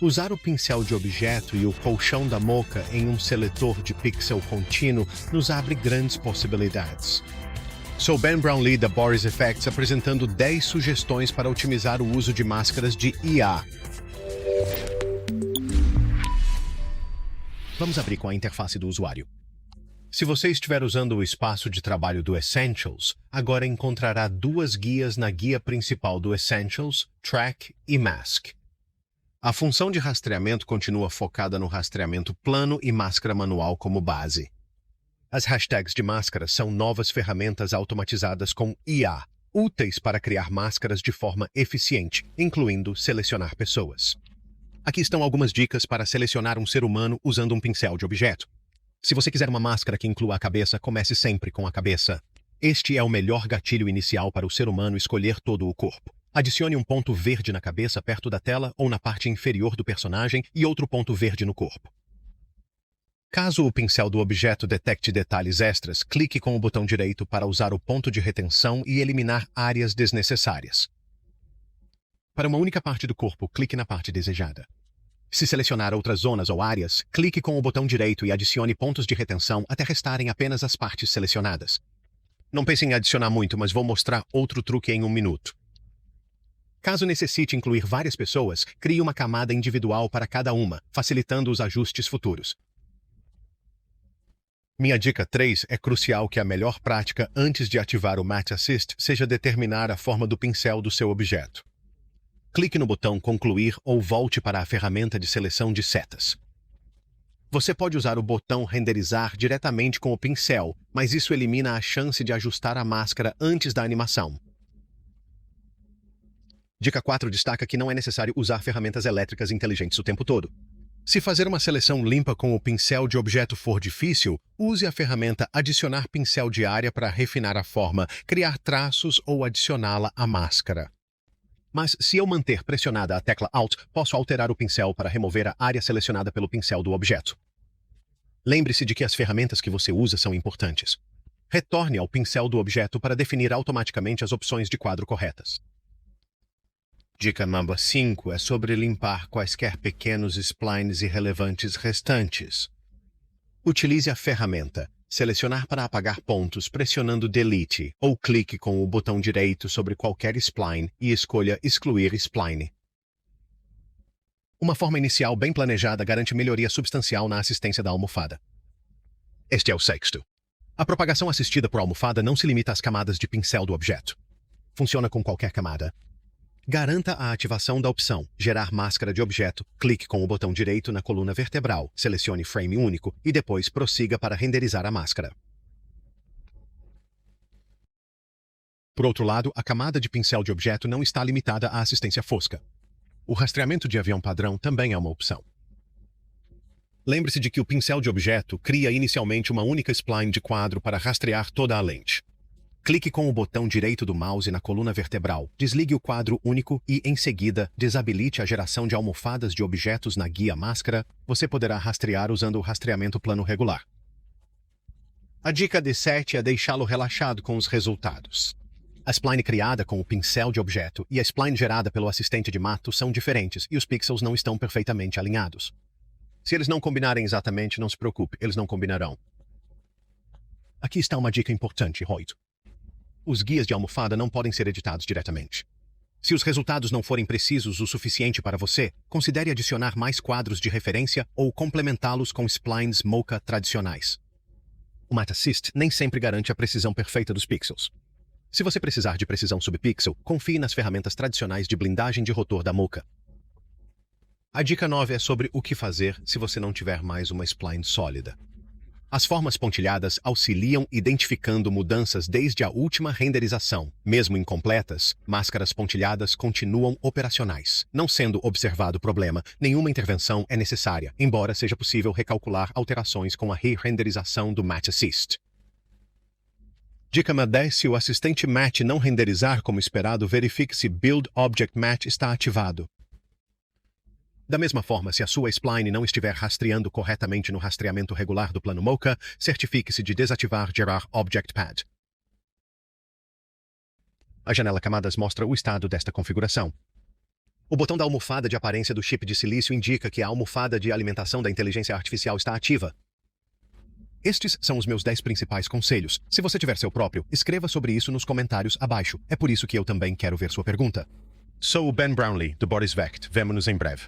Usar o pincel de objeto e o colchão da Mocha em um seletor de pixel contínuo nos abre grandes possibilidades. Sou Ben Brownlee da Boris Effects apresentando 10 sugestões para otimizar o uso de máscaras de IA. Vamos abrir com a interface do usuário. Se você estiver usando o espaço de trabalho do Essentials, agora encontrará duas guias na guia principal do Essentials, Track e Mask. A função de rastreamento continua focada no rastreamento plano e máscara manual como base. As hashtags de máscaras são novas ferramentas automatizadas com IA, úteis para criar máscaras de forma eficiente, incluindo selecionar pessoas. Aqui estão algumas dicas para selecionar um ser humano usando um pincel de objeto. Se você quiser uma máscara que inclua a cabeça, comece sempre com a cabeça. Este é o melhor gatilho inicial para o ser humano escolher todo o corpo. Adicione um ponto verde na cabeça perto da tela ou na parte inferior do personagem e outro ponto verde no corpo. Caso o pincel do objeto detecte detalhes extras, clique com o botão direito para usar o ponto de retenção e eliminar áreas desnecessárias. Para uma única parte do corpo, clique na parte desejada. Se selecionar outras zonas ou áreas, clique com o botão direito e adicione pontos de retenção até restarem apenas as partes selecionadas. Não pense em adicionar muito, mas vou mostrar outro truque em um minuto. Caso necessite incluir várias pessoas, crie uma camada individual para cada uma, facilitando os ajustes futuros. Minha dica 3 é crucial que a melhor prática antes de ativar o Match Assist seja determinar a forma do pincel do seu objeto. Clique no botão Concluir ou volte para a ferramenta de seleção de setas. Você pode usar o botão Renderizar diretamente com o pincel, mas isso elimina a chance de ajustar a máscara antes da animação. Dica 4 destaca que não é necessário usar ferramentas elétricas inteligentes o tempo todo. Se fazer uma seleção limpa com o pincel de objeto for difícil, use a ferramenta Adicionar pincel de área para refinar a forma, criar traços ou adicioná-la à máscara. Mas se eu manter pressionada a tecla Alt, posso alterar o pincel para remover a área selecionada pelo pincel do objeto. Lembre-se de que as ferramentas que você usa são importantes. Retorne ao pincel do objeto para definir automaticamente as opções de quadro corretas. Dica número 5 é sobre limpar quaisquer pequenos splines irrelevantes restantes. Utilize a ferramenta Selecionar para apagar pontos pressionando Delete ou clique com o botão direito sobre qualquer spline e escolha Excluir spline. Uma forma inicial bem planejada garante melhoria substancial na assistência da almofada. Este é o sexto. A propagação assistida por almofada não se limita às camadas de pincel do objeto. Funciona com qualquer camada. Garanta a ativação da opção Gerar máscara de objeto, clique com o botão direito na coluna vertebral, selecione Frame único e depois prossiga para renderizar a máscara. Por outro lado, a camada de pincel de objeto não está limitada à assistência fosca. O rastreamento de avião padrão também é uma opção. Lembre-se de que o pincel de objeto cria inicialmente uma única spline de quadro para rastrear toda a lente. Clique com o botão direito do mouse na coluna vertebral, desligue o quadro único e, em seguida, desabilite a geração de almofadas de objetos na guia máscara. Você poderá rastrear usando o rastreamento plano regular. A dica D7 é deixá-lo relaxado com os resultados. A spline criada com o pincel de objeto e a spline gerada pelo assistente de mato são diferentes e os pixels não estão perfeitamente alinhados. Se eles não combinarem exatamente, não se preocupe, eles não combinarão. Aqui está uma dica importante, 8. Os guias de almofada não podem ser editados diretamente. Se os resultados não forem precisos o suficiente para você, considere adicionar mais quadros de referência ou complementá-los com splines Mocha tradicionais. O Match Assist nem sempre garante a precisão perfeita dos pixels. Se você precisar de precisão subpixel, confie nas ferramentas tradicionais de blindagem de rotor da Mocha. A dica 9 é sobre o que fazer se você não tiver mais uma spline sólida. As formas pontilhadas auxiliam identificando mudanças desde a última renderização. Mesmo incompletas, máscaras pontilhadas continuam operacionais. Não sendo observado problema, nenhuma intervenção é necessária, embora seja possível recalcular alterações com a re-renderização do Match Assist. Dica 10. Se o assistente Match não renderizar como esperado, verifique se Build Object Match está ativado. Da mesma forma, se a sua spline não estiver rastreando corretamente no rastreamento regular do plano Mocha, certifique-se de desativar Gerar Object Pad. A janela Camadas mostra o estado desta configuração. O botão da almofada de aparência do chip de silício indica que a almofada de alimentação da inteligência artificial está ativa. Estes são os meus 10 principais conselhos. Se você tiver seu próprio, escreva sobre isso nos comentários abaixo. É por isso que eu também quero ver sua pergunta. Sou o Ben Brownlee, do Boris Vecht. Vemo-nos em breve.